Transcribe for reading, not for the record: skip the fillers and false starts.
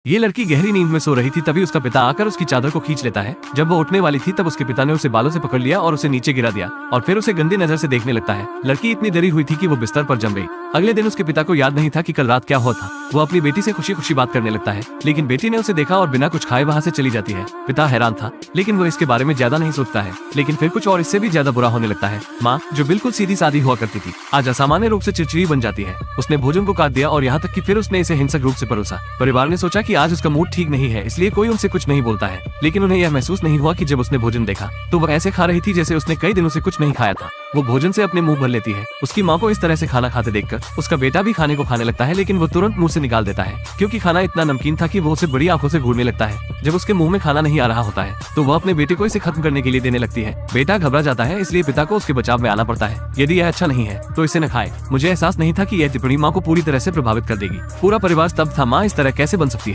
ये लड़की गहरी नींद में सो रही थी, तभी उसका पिता आकर उसकी चादर को खींच लेता है। जब वो उठने वाली थी तब उसके पिता ने उसे बालों से पकड़ लिया और उसे नीचे गिरा दिया और फिर उसे गंदी नजर से देखने लगता है। लड़की इतनी डरी हुई थी कि वो बिस्तर पर जम गई। अगले दिन उसके पिता को याद नहीं था कि कल रात क्या हुआ था। वो अपनी बेटी से खुशी खुशी बात करने लगता है, लेकिन बेटी ने उसे देखा और बिना कुछ खाए वहाँ से चली जाती है। पिता हैरान था, लेकिन वो इसके बारे में ज्यादा नहीं सोचता है। लेकिन फिर कुछ और इससे भी ज्यादा बुरा होने लगता है। माँ, जो बिल्कुल सीधी सादी हुआ करती थी, आज असामान्य रूप से चिड़चिड़ी बन जाती है। उसने भोजन को काट दिया और यहाँ तक कि फिर उसने इसे हिंसक रूप से परोसा। परिवार ने सोचा कि आज उसका मूड ठीक नहीं है, इसलिए कोई उनसे कुछ नहीं बोलता है। लेकिन उन्हें यह महसूस नहीं हुआ कि जब उसने भोजन देखा तो वह ऐसे खा रही थी जैसे उसने कई दिनों से कुछ नहीं खाया था। वो भोजन से अपने मुंह भर लेती है। उसकी माँ को इस तरह से खाना खाते देखकर उसका बेटा भी खाने को खाने लगता है, लेकिन वो तुरंत मुंह से निकाल देता है क्योंकि खाना इतना नमकीन था कि वो उसे बड़ी आंखों से घूरने लगता है। जब उसके मुंह में खाना नहीं आ रहा होता है तो वह अपने बेटे को इसे खत्म करने के लिए देने लगती है। बेटा घबरा जाता है, इसलिए पिता को उसके बचाव में आना पड़ता है। यदि यह अच्छा नहीं है तो इसे न खाए। मुझे एहसास नहीं था कि यह टिप्पणी माँ को पूरी तरह से प्रभावित कर देगी। पूरा परिवार स्तब्ध था। माँ इस तरह कैसे बन सकती है?